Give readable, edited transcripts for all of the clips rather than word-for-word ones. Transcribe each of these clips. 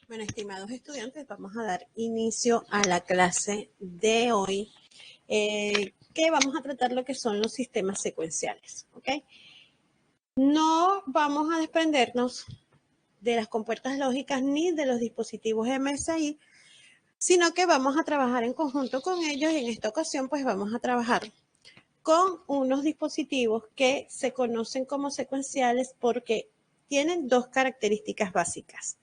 Bueno, estimados estudiantes, vamos a dar inicio a la clase de hoy, que vamos a tratar lo que son los sistemas secuenciales, ¿ok? No vamos a desprendernos de las compuertas lógicas ni de los dispositivos MSI, sino que vamos a trabajar en conjunto con ellos y en esta ocasión pues vamos a trabajar con unos dispositivos que se conocen como secuenciales porque tienen dos características básicas.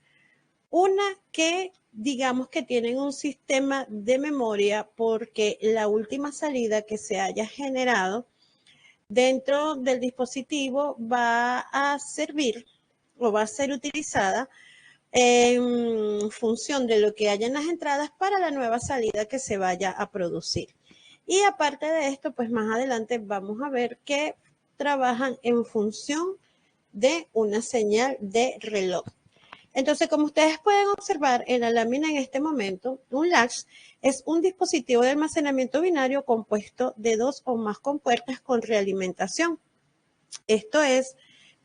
Una que digamos que tienen un sistema de memoria porque la última salida que se haya generado dentro del dispositivo va a servir o va a ser utilizada en función de lo que haya en las entradas para la nueva salida que se vaya a producir. Y aparte de esto, pues más adelante vamos a ver que trabajan en función de una señal de reloj. Entonces, como ustedes pueden observar en la lámina en este momento, un latch es un dispositivo de almacenamiento binario compuesto de dos o más compuertas con realimentación. Esto es,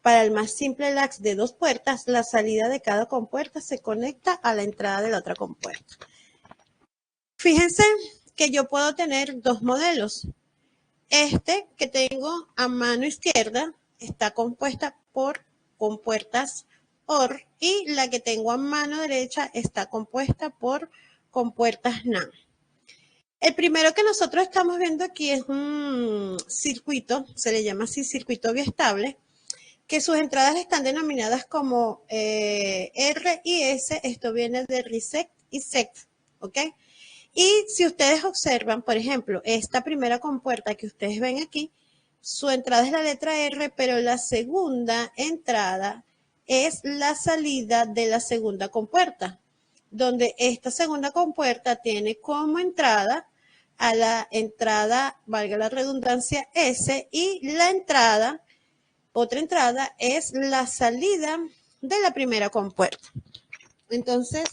para el más simple latch de dos puertas, la salida de cada compuerta se conecta a la entrada de la otra compuerta. Fíjense que yo puedo tener dos modelos. Este que tengo a mano izquierda está compuesta por compuertas OR y la que tengo a mano derecha está compuesta por compuertas NAND. El primero que nosotros estamos viendo aquí es un circuito, se le llama así circuito biestable, que sus entradas están denominadas como R y S, esto viene de reset y set, ¿ok? Y si ustedes observan, por ejemplo, esta primera compuerta que ustedes ven aquí, su entrada es la letra R, pero la segunda entrada es la salida de la segunda compuerta, donde esta segunda compuerta tiene como entrada a la entrada, valga la redundancia, S, y la entrada, otra entrada, es la salida de la primera compuerta. Entonces,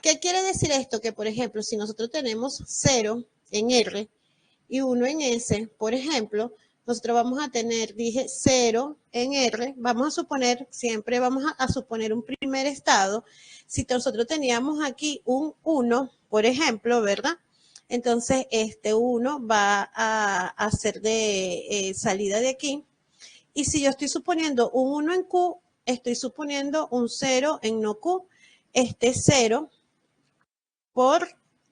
¿qué quiere decir esto? Que, por ejemplo, si nosotros tenemos 0 en R y 1 en S, por ejemplo, nosotros vamos a tener, dije, 0 en R, vamos a suponer, siempre vamos a suponer un primer estado. Si nosotros teníamos aquí un 1, por ejemplo, ¿verdad? Entonces, este 1 va a ser de salida de aquí. Y si yo estoy suponiendo un 1 en Q, estoy suponiendo un 0 en no Q. Este 0 por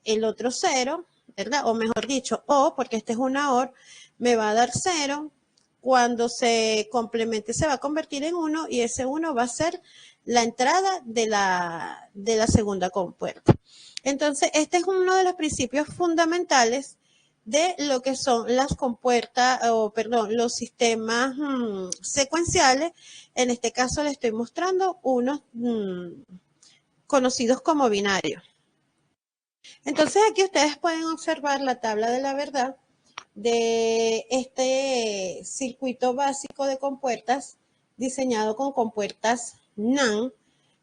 el otro 0, ¿verdad? O mejor dicho, O, porque este es una OR, me va a dar 0. Cuando se complemente se va a convertir en 1 y ese 1 va a ser la entrada de la segunda compuerta. Entonces, este es uno de los principios fundamentales de lo que son las compuertas, los sistemas secuenciales. En este caso le estoy mostrando unos conocidos como binarios. Entonces aquí ustedes pueden observar la tabla de la verdad de este circuito básico de compuertas diseñado con compuertas NAND.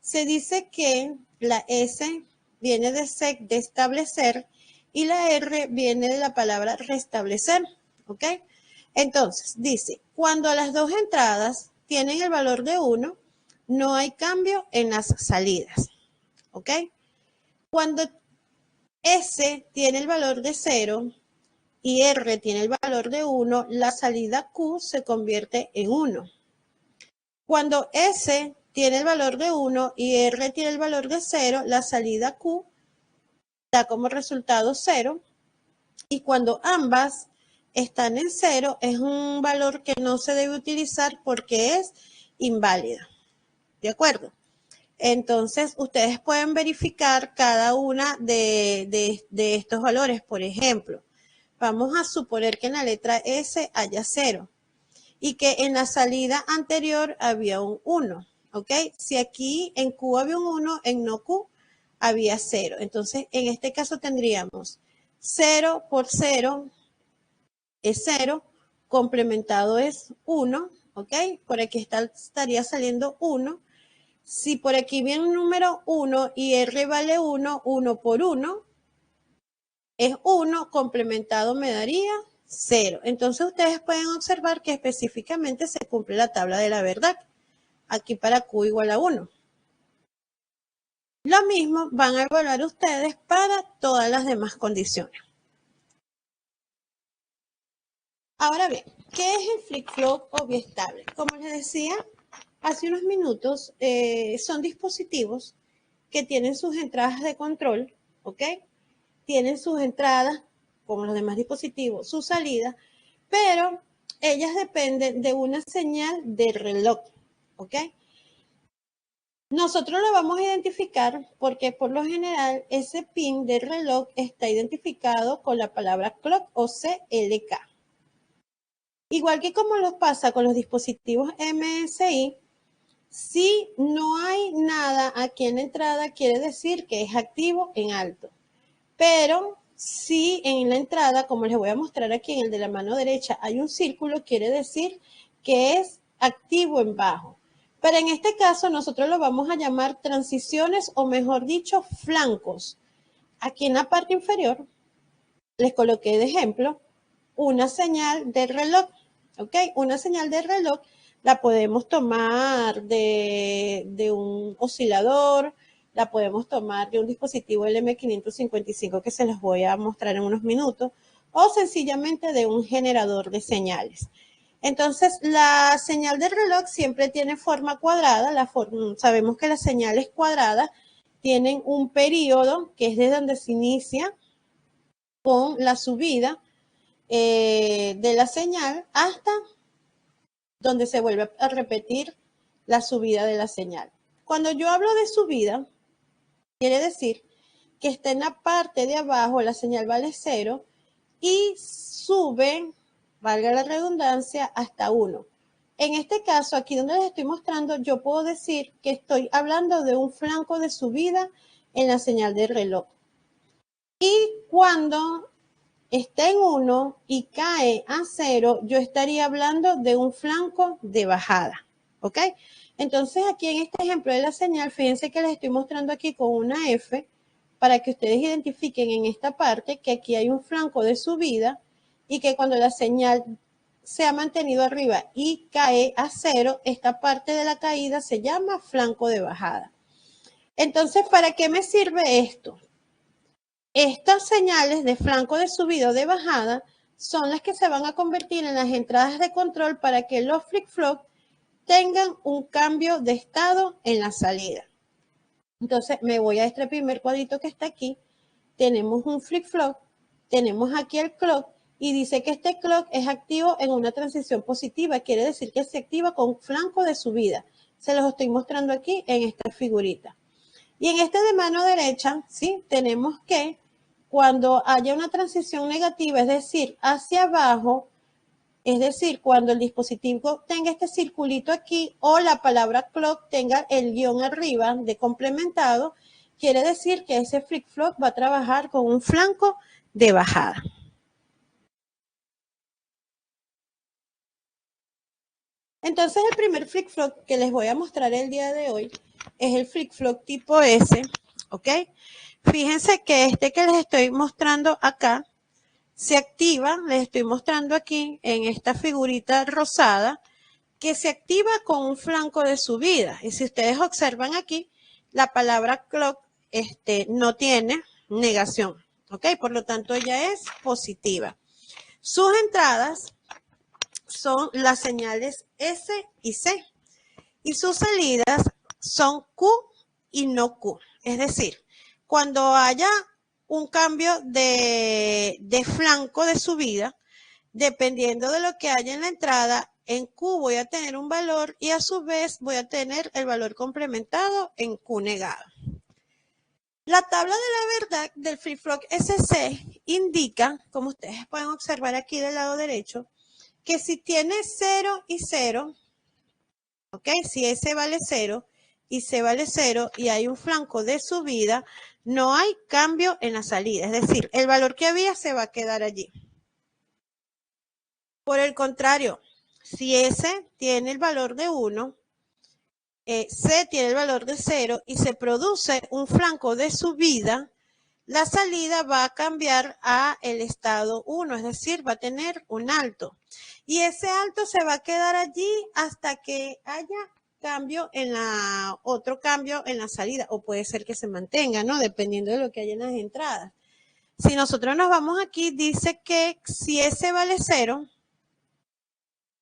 Se dice que la S viene de set, de establecer, y la R viene de la palabra restablecer, ¿ok? Entonces, dice, cuando las dos entradas tienen el valor de 1, no hay cambio en las salidas, ¿ok? Cuando S tiene el valor de 0 y R tiene el valor de 1, la salida Q se convierte en 1. Cuando S tiene el valor de 1 y R tiene el valor de 0, la salida Q da como resultado 0. Y cuando ambas están en 0, es un valor que no se debe utilizar porque es inválida. ¿De acuerdo? Entonces, ustedes pueden verificar cada una de estos valores. Por ejemplo, vamos a suponer que en la letra S haya 0 y que en la salida anterior había un 1, ¿ok? Si aquí en Q había un 1, en no Q había 0. Entonces, en este caso tendríamos 0 por 0 es 0, complementado es 1, ¿ok? Por aquí estaría saliendo 1. Si por aquí viene un número 1 y R vale 1, 1 por 1 es 1, complementado me daría 0. Entonces ustedes pueden observar que específicamente se cumple la tabla de la verdad. Aquí para Q igual a 1. Lo mismo van a evaluar ustedes para todas las demás condiciones. Ahora bien, ¿qué es el flip-flop o biestable? Como les decía hace unos minutos, son dispositivos que tienen sus entradas de control, ¿ok? Tienen sus entradas, como los demás dispositivos, sus salidas, pero ellas dependen de una señal de reloj, ¿ok? Nosotros lo vamos a identificar porque por lo general ese pin del reloj está identificado con la palabra clock o CLK. Igual que como nos pasa con los dispositivos MSI, si no hay nada aquí en la entrada, quiere decir que es activo en alto. Pero si en la entrada, como les voy a mostrar aquí en el de la mano derecha, hay un círculo, quiere decir que es activo en bajo. Pero en este caso nosotros lo vamos a llamar transiciones o mejor dicho, flancos. Aquí en la parte inferior les coloqué de ejemplo una señal de reloj. ¿Ok? Una señal de reloj la podemos tomar de un oscilador, la podemos tomar de un dispositivo LM555 que se los voy a mostrar en unos minutos, o sencillamente de un generador de señales. Entonces, la señal de reloj siempre tiene forma cuadrada. Sabemos que las señales cuadradas tienen un periodo que es de donde se inicia con la subida de la señal hasta donde se vuelve a repetir la subida de la señal. Cuando yo hablo de subida, quiere decir que está en la parte de abajo, la señal vale 0 y sube, valga la redundancia, hasta 1. En este caso, aquí donde les estoy mostrando, yo puedo decir que estoy hablando de un flanco de subida en la señal de reloj. Y cuando está en 1 y cae a 0, yo estaría hablando de un flanco de bajada, ¿ok? Entonces aquí en este ejemplo de la señal, fíjense que les estoy mostrando aquí con una F para que ustedes identifiquen en esta parte que aquí hay un flanco de subida y que cuando la señal se ha mantenido arriba y cae a 0, esta parte de la caída se llama flanco de bajada. Entonces, ¿para qué me sirve esto? Estas señales de flanco de subida o de bajada son las que se van a convertir en las entradas de control para que los flip-flop tengan un cambio de estado en la salida. Entonces me voy a este primer cuadrito que está aquí. Tenemos un flip-flop, tenemos aquí el clock y dice que este clock es activo en una transición positiva. Quiere decir que se activa con flanco de subida. Se los estoy mostrando aquí en esta figurita. Y en este de mano derecha, ¿sí? Tenemos que cuando haya una transición negativa, es decir, hacia abajo, es decir, cuando el dispositivo tenga este circulito aquí o la palabra clock tenga el guión arriba de complementado, quiere decir que ese flip-flop va a trabajar con un flanco de bajada. Entonces, el primer flip-flop que les voy a mostrar el día de hoy es el flip-flop tipo S, ¿ok? Fíjense que este que les estoy mostrando acá se activa, les estoy mostrando aquí en esta figurita rosada, que se activa con un flanco de subida. Y si ustedes observan aquí, la palabra clock no tiene negación, ¿ok? Por lo tanto, ella es positiva. Sus entradas son las señales S y C. Y sus salidas son Q y no Q. Es decir, cuando haya un cambio de flanco de subida, dependiendo de lo que haya en la entrada, en Q voy a tener un valor y a su vez voy a tener el valor complementado en Q negado. La tabla de la verdad del flip-flop SC indica, como ustedes pueden observar aquí del lado derecho, que si tiene 0 y 0, ¿ok? Si S vale 0 y C vale 0 y hay un flanco de subida, no hay cambio en la salida. Es decir, el valor que había se va a quedar allí. Por el contrario, si S tiene el valor de 1, C tiene el valor de 0 y se produce un flanco de subida, la salida va a cambiar a el estado 1, es decir, va a tener un alto. Y ese alto se va a quedar allí hasta que haya otro cambio en la salida, o puede ser que se mantenga, ¿no? Dependiendo de lo que haya en las entradas. Si nosotros nos vamos aquí, dice que si S vale 0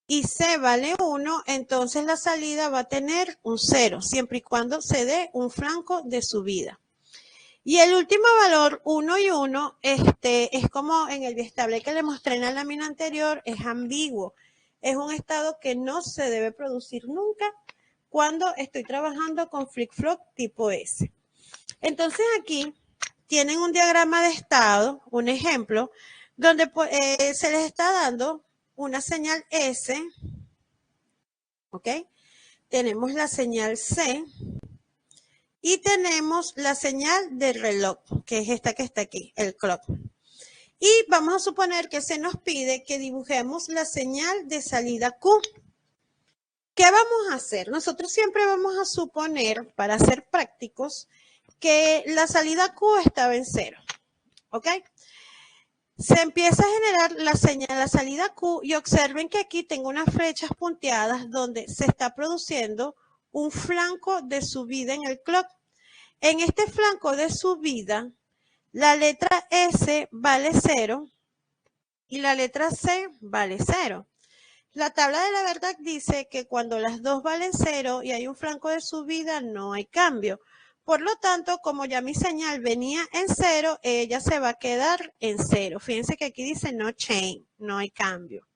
y C vale 1, entonces la salida va a tener un 0, siempre y cuando se dé un flanco de subida. Y el último valor, 1 y 1, es como en el biestable que le mostré en la lámina anterior, es ambiguo. Es un estado que no se debe producir nunca cuando estoy trabajando con flip-flop tipo S. Entonces aquí tienen un diagrama de estado, un ejemplo, donde se les está dando una señal S, ¿ok? Tenemos la señal C y tenemos la señal del reloj, que es esta que está aquí, el clock. Y vamos a suponer que se nos pide que dibujemos la señal de salida Q. ¿Qué vamos a hacer? Nosotros siempre vamos a suponer, para ser prácticos, que la salida Q estaba en 0, ¿ok? Se empieza a generar la señal, la salida Q, y observen que aquí tengo unas flechas punteadas donde se está produciendo un flanco de subida en el clock. En este flanco de subida, la letra S vale 0 y la letra C vale 0. La tabla de la verdad dice que cuando las dos valen 0 y hay un flanco de subida, no hay cambio. Por lo tanto, como ya mi señal venía en 0, ella se va a quedar en 0. Fíjense que aquí dice no change, no hay cambio.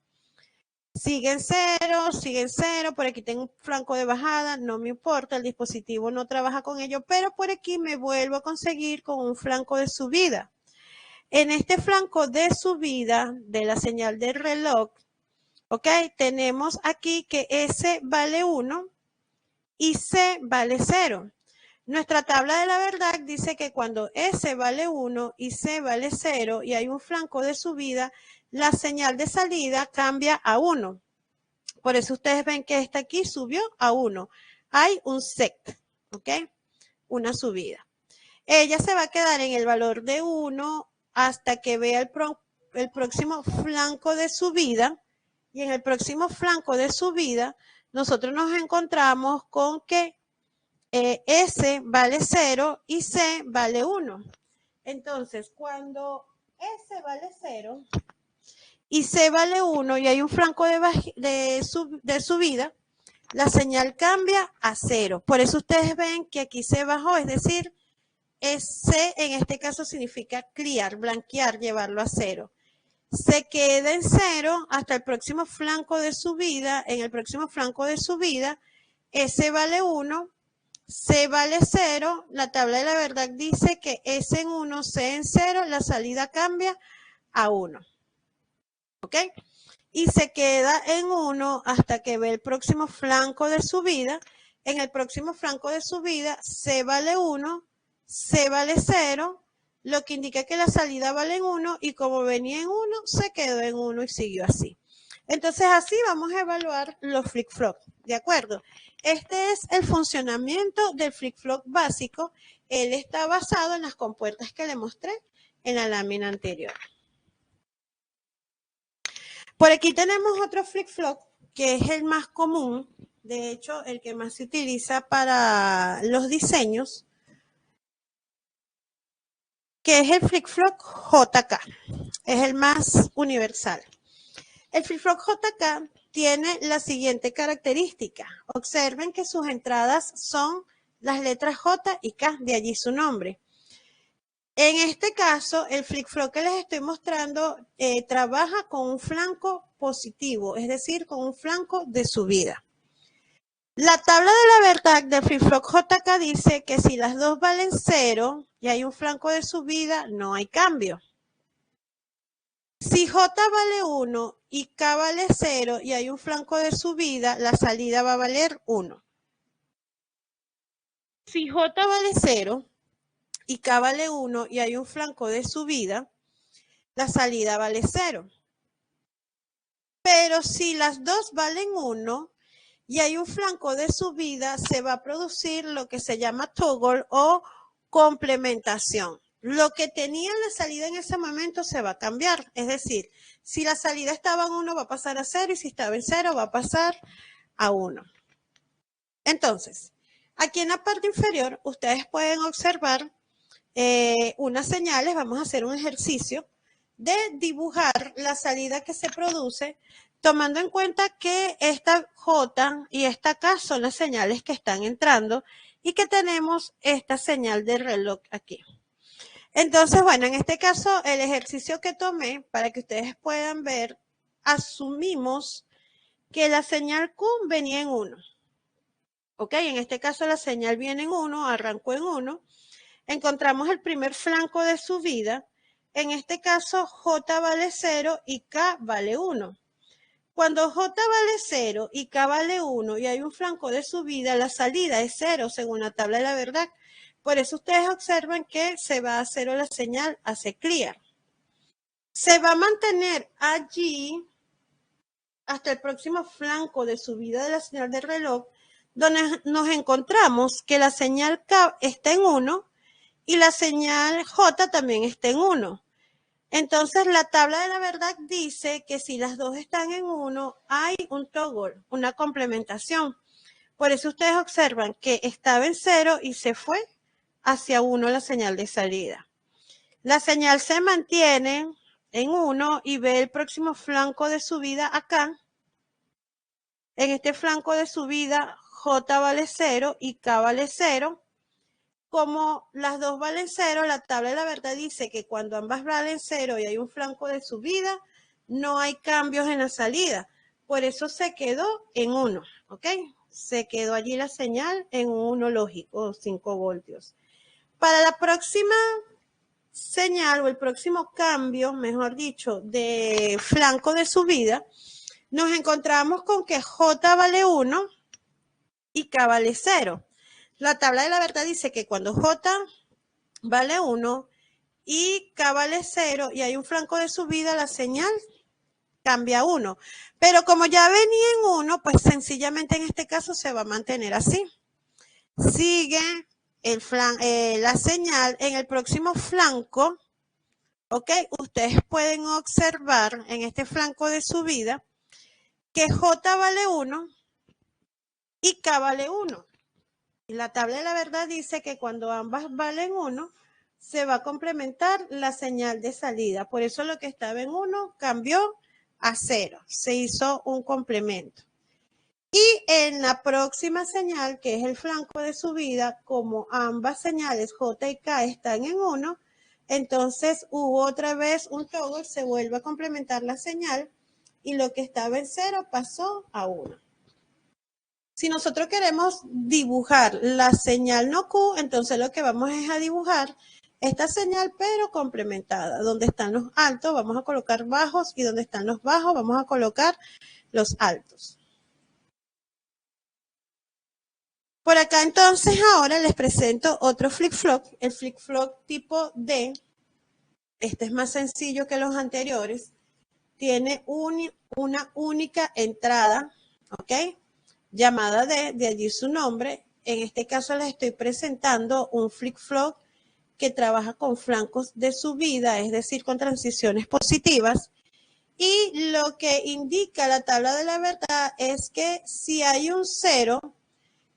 Sigue en 0, por aquí tengo un flanco de bajada, no me importa, el dispositivo no trabaja con ello, pero por aquí me vuelvo a conseguir con un flanco de subida. En este flanco de subida de la señal del reloj, ¿ok? Tenemos aquí que S vale 1 y C vale 0. Nuestra tabla de la verdad dice que cuando S vale 1 y C vale 0 y hay un flanco de subida, la señal de salida cambia a 1. Por eso ustedes ven que esta aquí subió a 1. Hay un sec, ¿ok? Una subida. Ella se va a quedar en el valor de 1 hasta que vea el próximo flanco de subida. Y en el próximo flanco de subida, nosotros nos encontramos con que S vale 0 y C vale 1. Entonces, cuando S vale 0 y C vale 1 y hay un flanco de subida, la señal cambia a 0. Por eso ustedes ven que aquí se bajó, es decir, C en este caso significa clear, blanquear, llevarlo a 0. Se queda en 0 hasta el próximo flanco de subida. En el próximo flanco de subida, S vale 1, C vale 0. La tabla de la verdad dice que S en 1, C en 0, la salida cambia a 1. ¿Ok? Y se queda en 1 hasta que ve el próximo flanco de subida. En el próximo flanco de subida, C vale 1, C vale 0, lo que indica que la salida vale en 1 y como venía en 1, se quedó en 1 y siguió así. Entonces así vamos a evaluar los flip-flop, ¿de acuerdo? Este es el funcionamiento del flip-flop básico. Él está basado en las compuertas que le mostré en la lámina anterior. Por aquí tenemos otro flip-flop que es el más común, de hecho el que más se utiliza para los diseños, que es el flip-flop JK, es el más universal. El flip-flop JK tiene la siguiente característica. Observen que sus entradas son las letras J y K, de allí su nombre. En este caso, el flip-flop que les estoy mostrando trabaja con un flanco positivo, es decir, con un flanco de subida. La tabla de la verdad del flip-flop JK dice que si las dos valen 0 y hay un flanco de subida, no hay cambio. Si J vale 1 y K vale 0 y hay un flanco de subida, la salida va a valer 1. Si J vale 0 y K vale 1 y hay un flanco de subida, la salida vale 0. Pero si las dos valen 1 y hay un flanco de subida, se va a producir lo que se llama toggle o complementación. Lo que tenía la salida en ese momento se va a cambiar. Es decir, si la salida estaba en 1 va a pasar a 0 y si estaba en 0 va a pasar a 1. Entonces, aquí en la parte inferior, ustedes pueden observar unas señales. Vamos a hacer un ejercicio de dibujar la salida que se produce, tomando en cuenta que esta J y esta K son las señales que están entrando y que tenemos esta señal de reloj aquí. Entonces, bueno, en este caso, el ejercicio que tomé, para que ustedes puedan ver, asumimos que la señal Q venía en 1. ¿Ok? En este caso, la señal viene en 1, arrancó en 1. Encontramos el primer flanco de subida. En este caso, J vale 0 y K vale 1. Cuando J vale 0 y K vale 1 y hay un flanco de subida, la salida es 0 según la tabla de la verdad. Por eso ustedes observan que se va a 0 la señal, hace clear. Se va a mantener allí hasta el próximo flanco de subida de la señal del reloj, donde nos encontramos que la señal K está en 1 y la señal J también está en 1. Entonces, la tabla de la verdad dice que si las dos están en 1, hay un toggle, una complementación. Por eso ustedes observan que estaba en 0 y se fue hacia 1 la señal de salida. La señal se mantiene en 1 y ve el próximo flanco de subida acá. En este flanco de subida, J vale 0 y K vale 0. Como las dos valen 0, la tabla de la verdad dice que cuando ambas valen 0 y hay un flanco de subida, no hay cambios en la salida. Por eso se quedó en 1, ¿ok? Se quedó allí la señal en 1 lógico, 5 voltios. Para la próxima señal o el próximo cambio, mejor dicho, de flanco de subida, nos encontramos con que J vale 1 y K vale 0. La tabla de la verdad dice que cuando J vale 1 y K vale 0 y hay un flanco de subida, la señal cambia a 1. Pero como ya venía en 1, pues sencillamente en este caso se va a mantener así. Sigue la señal en el próximo flanco. ¿Ok? Ustedes pueden observar en este flanco de subida que J vale 1 y K vale 1. Y la tabla de la verdad dice que cuando ambas valen 1, se va a complementar la señal de salida. Por eso lo que estaba en 1 cambió a 0. Se hizo un complemento. Y en la próxima señal, que es el flanco de subida, como ambas señales J y K están en 1, entonces hubo otra vez un toggle, se vuelve a complementar la señal y lo que estaba en 0 pasó a 1. Si nosotros queremos dibujar la señal no Q, entonces lo que vamos es a dibujar esta señal pero complementada. Donde están los altos vamos a colocar bajos y donde están los bajos vamos a colocar los altos. Por acá entonces ahora les presento otro flip-flop, el flip-flop tipo D. Este es más sencillo que los anteriores. Tiene una única entrada, ¿ok? Llamada D, de allí su nombre. En este caso les estoy presentando un flip-flop que trabaja con flancos de subida, es decir, con transiciones positivas. Y lo que indica la tabla de la verdad es que si hay un 0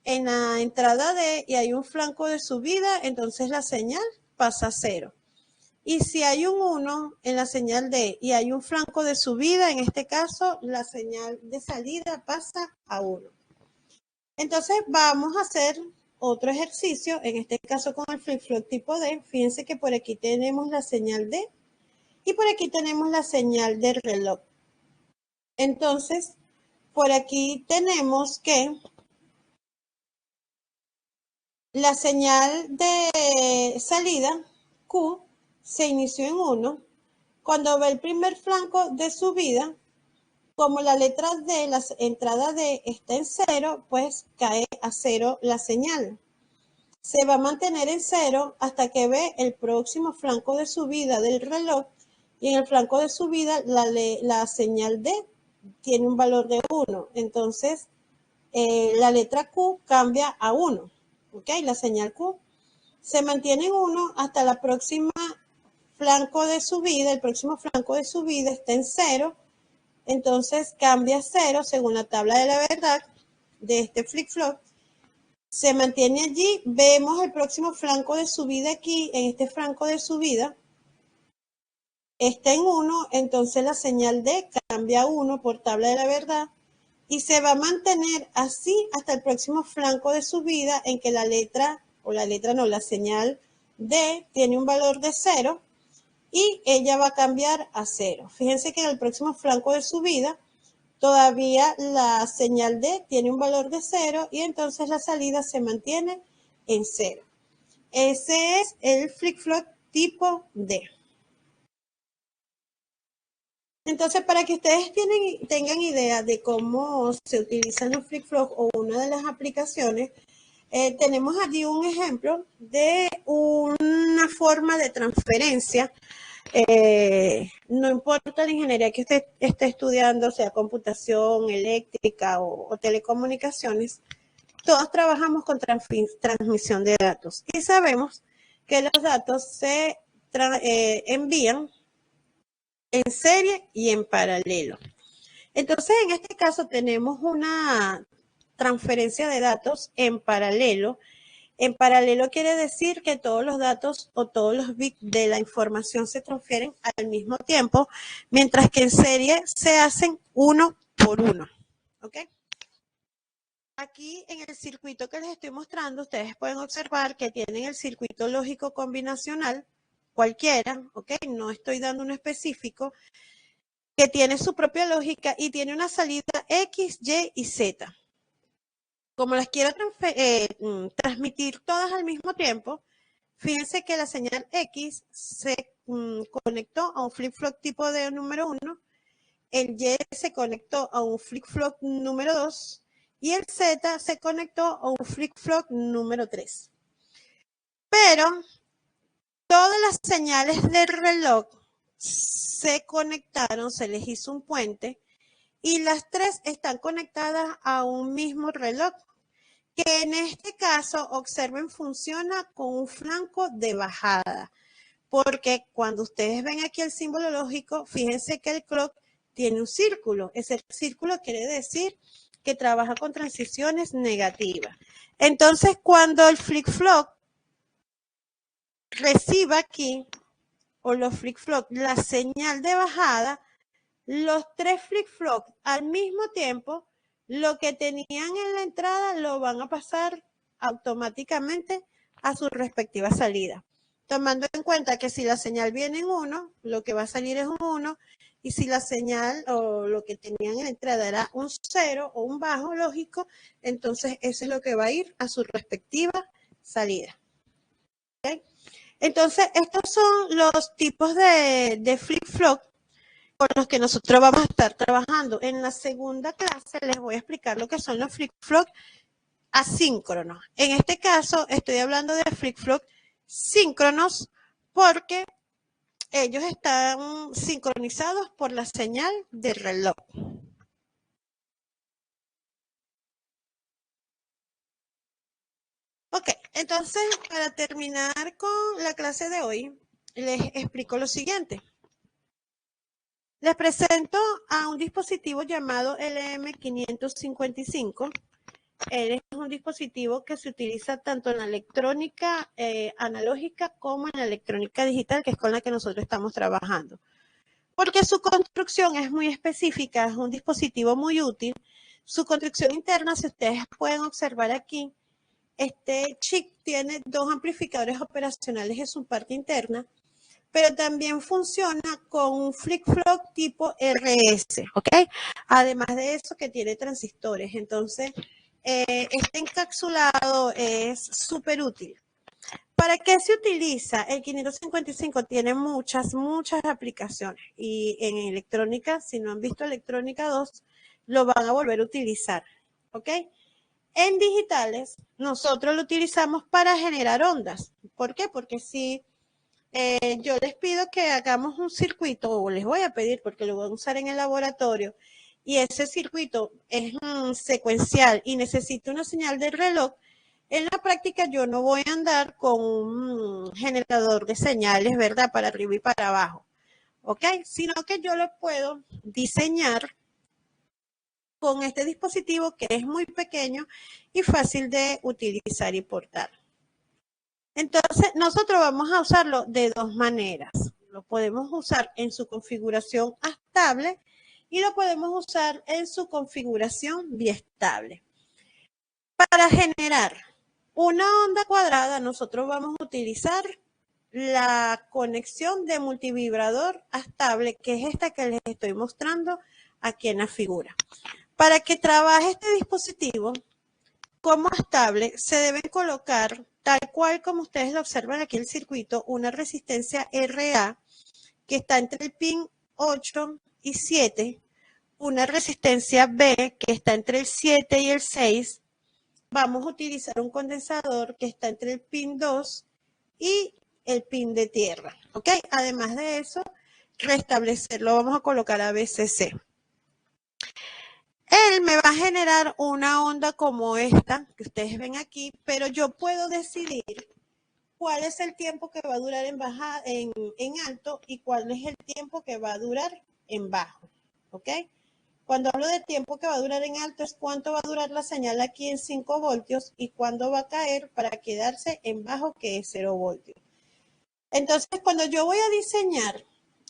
en la entrada D y hay un flanco de subida, entonces la señal pasa a 0. Y si hay un 1 en la señal D y hay un flanco de subida, en este caso la señal de salida pasa a 1. Entonces vamos a hacer otro ejercicio, en este caso con el flip-flop tipo D. Fíjense que por aquí tenemos la señal D y por aquí tenemos la señal del reloj. Entonces, por aquí tenemos que la señal de salida, Q, se inició en 1. Cuando ve el primer flanco de subida, como la letra D, la entrada D está en 0, pues cae a 0 la señal. Se va a mantener en 0 hasta que ve el próximo flanco de subida del reloj y en el flanco de subida la señal D tiene un valor de 1. Entonces, la letra Q cambia a 1. ¿Ok? La señal Q se mantiene en 1 hasta la próxima flanco de subida. El próximo flanco de subida está en 0. Entonces cambia a 0 según la tabla de la verdad de este flip-flop. se mantiene allí, vemos el próximo flanco de subida aquí, en este flanco de subida, está en 1, entonces la señal D cambia a 1 por tabla de la verdad y se va a mantener así hasta el próximo flanco de subida en que la señal D tiene un valor de 0 y ella va a cambiar a 0. Fíjense que en el próximo flanco de subida todavía la señal D tiene un valor de 0 y entonces la salida se mantiene en 0. Ese es el flip-flop tipo D. Entonces, para que ustedes tengan idea de cómo se utilizan los flip-flops o una de las aplicaciones, tenemos allí un ejemplo de una forma de transferencia. No importa la ingeniería que usted esté estudiando, sea computación, eléctrica o telecomunicaciones, todos trabajamos con transmisión de datos y sabemos que los datos se envían en serie y en paralelo. Entonces, en este caso tenemos una transferencia de datos en paralelo. En paralelo quiere decir que todos los datos o todos los bits de la información se transfieren al mismo tiempo, mientras que en serie se hacen uno por uno. ¿Ok? Aquí en el circuito que les estoy mostrando, ustedes pueden observar que tienen el circuito lógico combinacional, cualquiera, ¿ok? No estoy dando uno específico, que tiene su propia lógica y tiene una salida X, Y y Z. Como las quiero transmitir todas al mismo tiempo, fíjense que la señal X se conectó a un flip-flop tipo de número 1, el Y se conectó a un flip-flop número 2 y el Z se conectó a un flip-flop número 3. Pero todas las señales del reloj se conectaron, se les hizo un puente y las tres están conectadas a un mismo reloj, que en este caso, observen, funciona con un flanco de bajada, porque cuando ustedes ven aquí el símbolo lógico, fíjense que el clock tiene un círculo. Ese círculo quiere decir que trabaja con transiciones negativas. Entonces, cuando el flip-flop reciba aquí, o los flip-flop, la señal de bajada, los tres flip-flops al mismo tiempo, lo que tenían en la entrada lo van a pasar automáticamente a su respectiva salida. Tomando en cuenta que si la señal viene en 1, lo que va a salir es un 1, y si la señal o lo que tenían en la entrada era un 0 o un bajo lógico, entonces eso es lo que va a ir a su respectiva salida. ¿Okay? Entonces, estos son los tipos de flip-flop con los que nosotros vamos a estar trabajando. En la segunda clase les voy a explicar lo que son los flip-flop asíncronos. En este caso estoy hablando de flip-flop síncronos porque ellos están sincronizados por la señal del reloj. Ok, entonces para terminar con la clase de hoy, les explico lo siguiente. Les presento a un dispositivo llamado LM555. Es un dispositivo que se utiliza tanto en la electrónica analógica como en la electrónica digital, que es con la que nosotros estamos trabajando. Porque su construcción es muy específica, es un dispositivo muy útil. Su construcción interna, si ustedes pueden observar aquí, este chip tiene dos amplificadores operacionales en su parte interna, pero también funciona con un flip-flop tipo RS, ¿ok? Además de eso que tiene transistores. Entonces, este encapsulado es súper útil. ¿Para qué se utiliza? El 555 tiene muchas aplicaciones y en electrónica, si no han visto electrónica 2, lo van a volver a utilizar, ¿ok? En digitales, nosotros lo utilizamos para generar ondas. ¿Por qué? Porque si yo les pido que hagamos un circuito, o les voy a pedir porque lo voy a usar en el laboratorio, y ese circuito es secuencial y necesito una señal de reloj, en la práctica yo no voy a andar con un generador de señales, ¿verdad? Para arriba y para abajo, ¿ok? Sino que yo lo puedo diseñar con este dispositivo que es muy pequeño y fácil de utilizar y portar. Entonces, nosotros vamos a usarlo de dos maneras. Lo podemos usar en su configuración estable y lo podemos usar en su configuración biestable. Para generar una onda cuadrada, nosotros vamos a utilizar la conexión de multivibrador estable, que es esta que les estoy mostrando aquí en la figura. Para que trabaje este dispositivo como estable, se deben colocar, tal cual como ustedes lo observan aquí en el circuito, una resistencia RA que está entre el pin 8 y 7, una resistencia B que está entre el 7 y el 6. Vamos a utilizar un condensador que está entre el pin 2 y el pin de tierra, ¿ok? Además de eso, restablecerlo, vamos a colocar a BCC. Él me va a generar una onda como esta, que ustedes ven aquí, pero yo puedo decidir cuál es el tiempo que va a durar en alto y cuál es el tiempo que va a durar en bajo, ¿ok? Cuando hablo de tiempo que va a durar en alto es cuánto va a durar la señal aquí en 5 voltios y cuándo va a caer para quedarse en bajo, que es 0 voltios. Entonces, cuando yo voy a diseñar,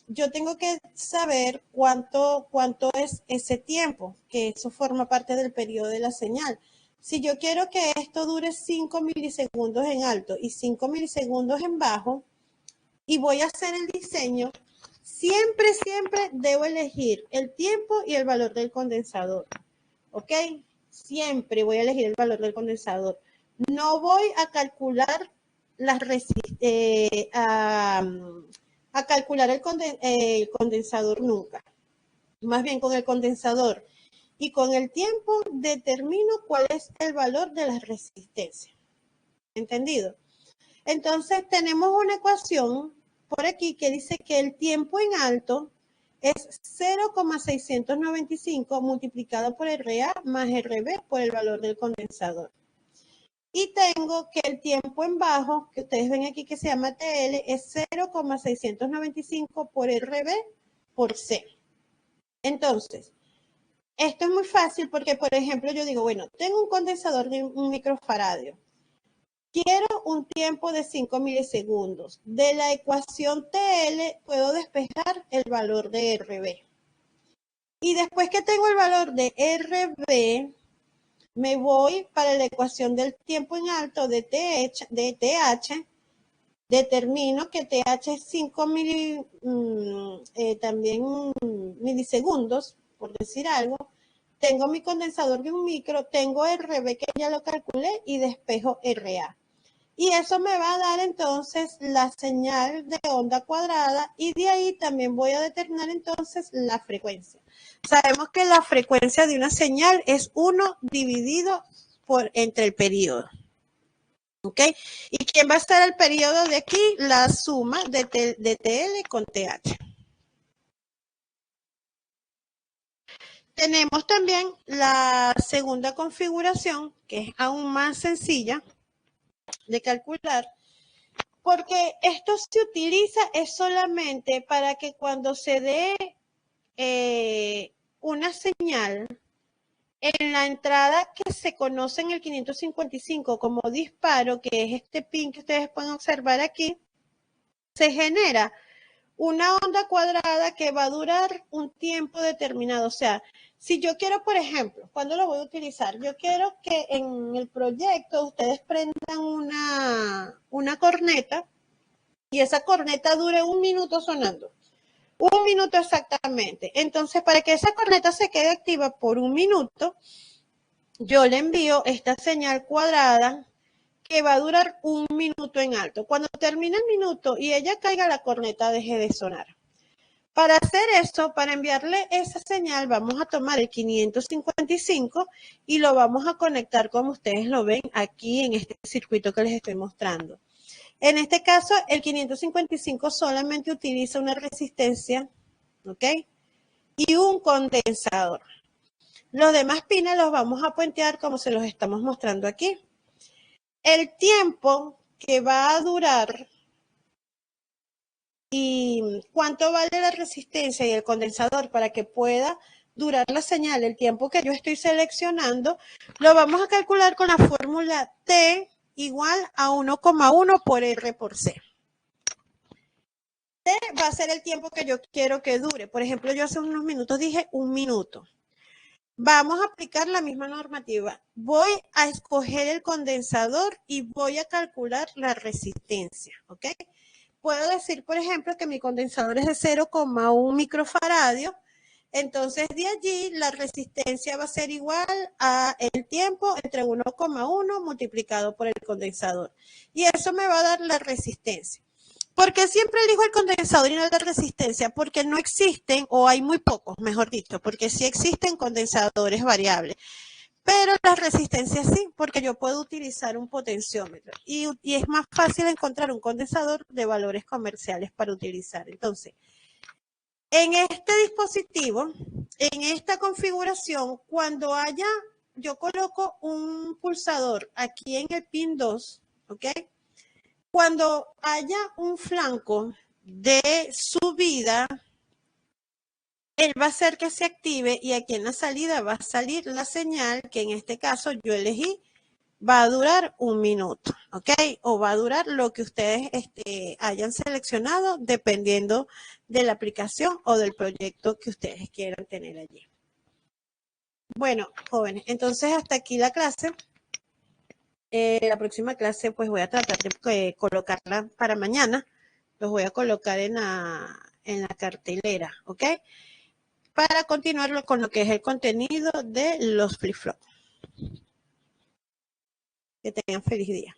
yo tengo que saber cuánto es ese tiempo, que eso forma parte del periodo de la señal. Si yo quiero que esto dure 5 milisegundos en alto y 5 milisegundos en bajo, y voy a hacer el diseño, siempre debo elegir el tiempo y el valor del condensador. ¿Ok? Siempre voy a elegir el valor del condensador. No voy a calcular a calcular el condensador nunca. Más bien con el condensador y con el tiempo determino cuál es el valor de la resistencia. ¿Entendido? Entonces tenemos una ecuación por aquí que dice que el tiempo en alto es 0,695 multiplicado por RA más RB por el valor del condensador. Y tengo que el tiempo en bajo, que ustedes ven aquí que se llama TL, es 0,695 por RB por C. Entonces, esto es muy fácil porque, por ejemplo, yo digo, bueno, tengo un condensador de 1 microfaradio. Quiero un tiempo de 5 milisegundos. De la ecuación TL puedo despejar el valor de RB. Y después que tengo el valor de RB, me voy para la ecuación del tiempo en alto de TH. Determino que TH es 5 milisegundos, por decir algo. Tengo mi condensador de 1 micro, tengo RB que ya lo calculé y despejo RA. Y eso me va a dar entonces la señal de onda cuadrada y de ahí también voy a determinar entonces la frecuencia. Sabemos que la frecuencia de una señal es 1 dividido entre el periodo. ¿Ok? ¿Y quién va a estar el periodo de aquí? La suma de TL con TH. Tenemos también la segunda configuración, que es aún más sencilla de calcular, porque esto se utiliza es solamente para que cuando se dé una señal en la entrada que se conoce en el 555 como disparo, que es este pin que ustedes pueden observar aquí, se genera una onda cuadrada que va a durar un tiempo determinado. O sea, si yo quiero, por ejemplo, ¿cuándo lo voy a utilizar? Yo quiero que en el proyecto ustedes prendan una corneta y esa corneta dure 1 minuto sonando. 1 minuto exactamente. Entonces, para que esa corneta se quede activa por 1 minuto, yo le envío esta señal cuadrada que va a durar 1 minuto en alto. Cuando termine el minuto y ella caiga, la corneta deje de sonar. Para hacer esto, para enviarle esa señal, vamos a tomar el 555 y lo vamos a conectar como ustedes lo ven aquí en este circuito que les estoy mostrando. En este caso, el 555 solamente utiliza una resistencia, ¿ok? Y un condensador. Los demás pines los vamos a puentear como se los estamos mostrando aquí. El tiempo que va a durar y cuánto vale la resistencia y el condensador para que pueda durar la señal, el tiempo que yo estoy seleccionando, lo vamos a calcular con la fórmula T igual a 1,1 por R por C. T va a ser el tiempo que yo quiero que dure. Por ejemplo, yo hace unos minutos dije 1 minuto. Vamos a aplicar la misma normativa. Voy a escoger el condensador y voy a calcular la resistencia, ¿ok? Puedo decir, por ejemplo, que mi condensador es de 0,1 microfaradio. Entonces, de allí, la resistencia va a ser igual a el tiempo entre 1,1 multiplicado por el condensador. Y eso me va a dar la resistencia. ¿Por qué siempre elijo el condensador y no la resistencia? Porque no existen, o hay muy pocos, mejor dicho, porque sí existen condensadores variables. Pero las resistencias sí, porque yo puedo utilizar un potenciómetro. Y es más fácil encontrar un condensador de valores comerciales para utilizar. Entonces, en este dispositivo, en esta configuración, cuando haya, yo coloco un pulsador aquí en el pin 2, ¿ok? Cuando haya un flanco de subida, él va a hacer que se active y aquí en la salida va a salir la señal que en este caso yo elegí, va a durar 1 minuto, ¿ok? O va a durar lo que ustedes hayan seleccionado dependiendo de la aplicación o del proyecto que ustedes quieran tener allí. Bueno, jóvenes, entonces hasta aquí la clase. La próxima clase pues voy a tratar de colocarla para mañana. Los voy a colocar en la cartelera, ¿ok? Para continuar con lo que es el contenido de los flip-flops. Que tengan feliz día.